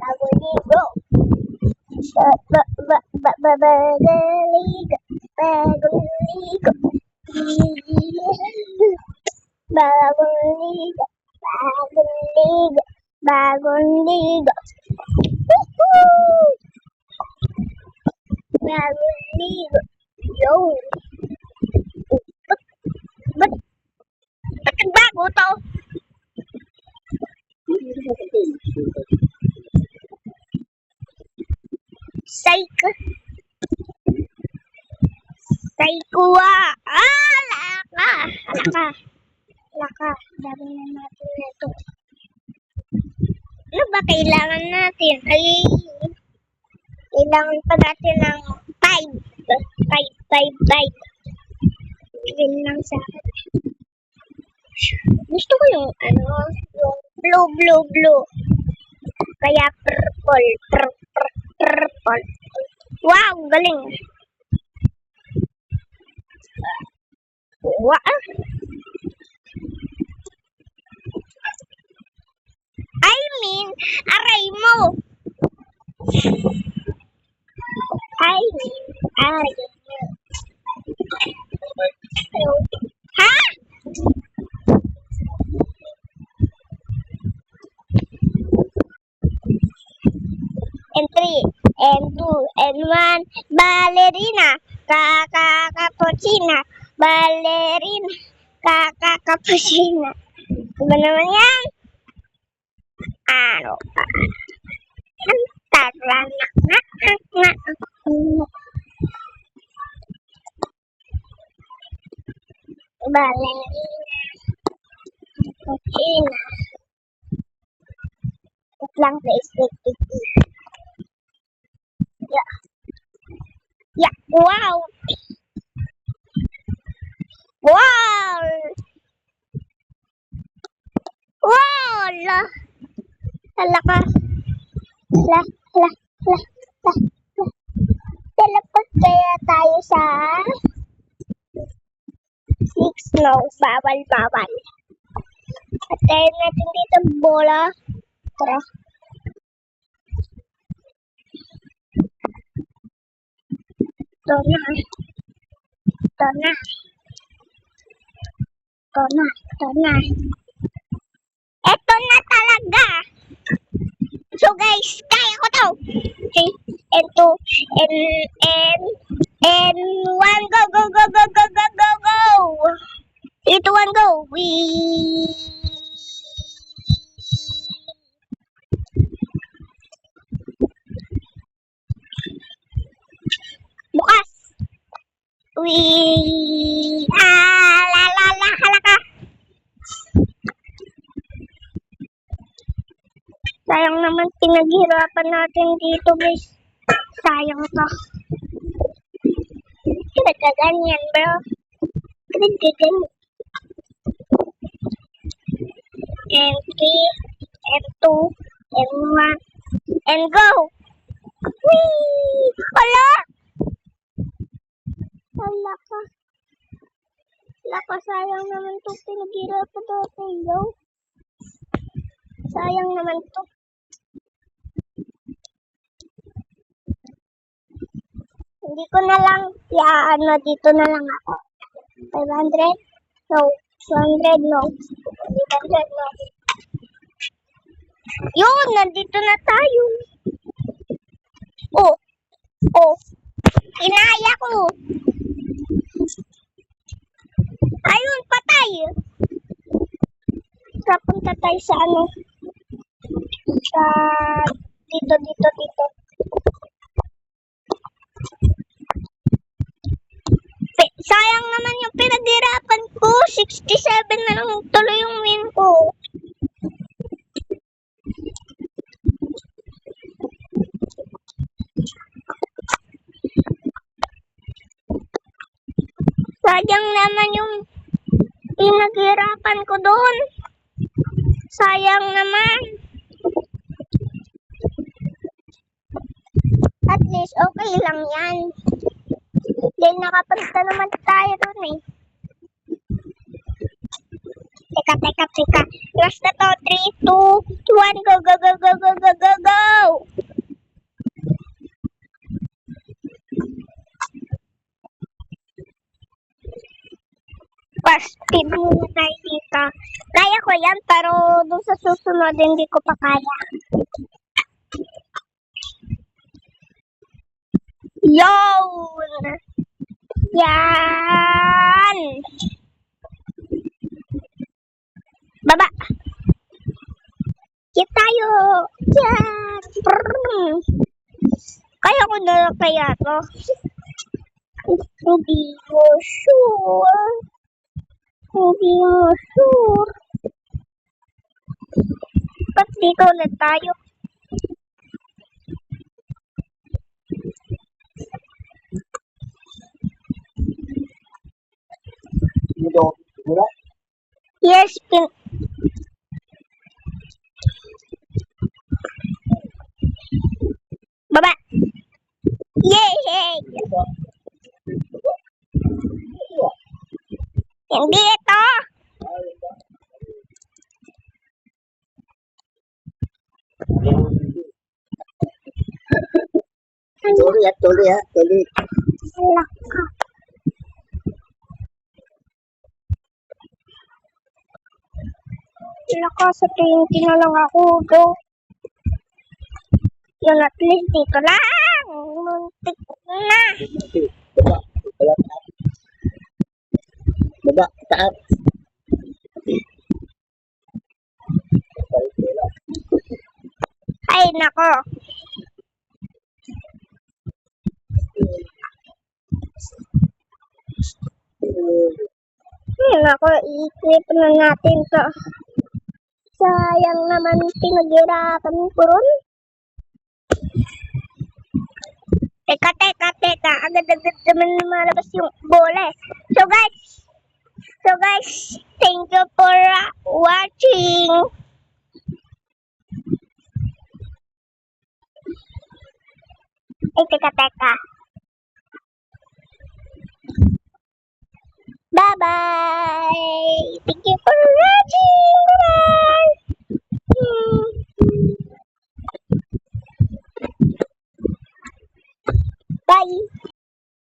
Bagong ligo. Bagong ligo. Bagong ligo. Bagong ligo. Bagong ligo. Bagong ligo. Woohoo! Bagong ligo. Yo! Ba't bago to? Psych! Psychua! Laka. Dami na natin na ito. Ano ba kailangan natin? Ay, kailangan pa natin ng 5. 5. Yun lang sa akin. Gusto ko yung yung blue. Kaya purple. Wow, galing. Wow. Aray mo. Aray mo. Ha? And 3, and 2, and 1. Ballerina. Cappuccina. Ballerina. Cappuccina. Iba naman yan. Ano pa? Ballerina. Cappuccina. Wait lang sa aesthetic. Yeah. Wow! Hala ka. Teleport kaya tayo sa 6. No, bawal. Patayin natin dito bola. Tara. Ito na. Ito na talaga. So guys, kaya ko to. 3, and 2, and 1. Go. 3, 2, 1, go. Bukas. Halaka. Sayang naman pinaghirapan natin dito, guys. Sayang to. Bakit ka ganyan, bro? Bakit ka ganyan? And 3, and 2, and 1, and go! Whee! Hala ka. Sayang naman to. Pinaghirapan natin, go. Sayang naman to. Hindi ko na lang, dito na lang ako. 500? No. 200? No. 500? No. Yun, nandito na tayo. Oh. Inaya ko. Ayun, patay. Papunta tayo sa sa dito. Sayang naman yung pinaghirapan ko. 67 na lang tuloy yung win ko. Sayang naman yung pinaghirapan ko doon. Sayang naman. At least okay lang yan. Dahil nakapunta naman tayo doon eh. Teka. Last na to. 3, 2, 1, go. Speed muna tayo dito. Kaya ko yan, pero dun sa susunod, hindi ko pa kaya. Yun! Yan! Baba! Kit tayo! Yan! Brrrr. Kaya ko na kaya to. Hindi mo sure. Hindi mo sure. Ba't dito ulit tayo? Dito, wala. Yes, pin... Baba! Yay! Hindi ito! Tuloy ha, tuloy. Alak ka. Alaka, sa 20 na lang ako, do. Yun, at least dito lang. Muntik na. Baba, baba, baba, taas. Ay, nako. Nako, i-clip na natin to. Sayang naman pinaghirapan ko ron. Teka. Agad-agad naman lumalabas yung bola. So guys, thank you for watching. Ay, teka. Bye-bye. Thank you for watching.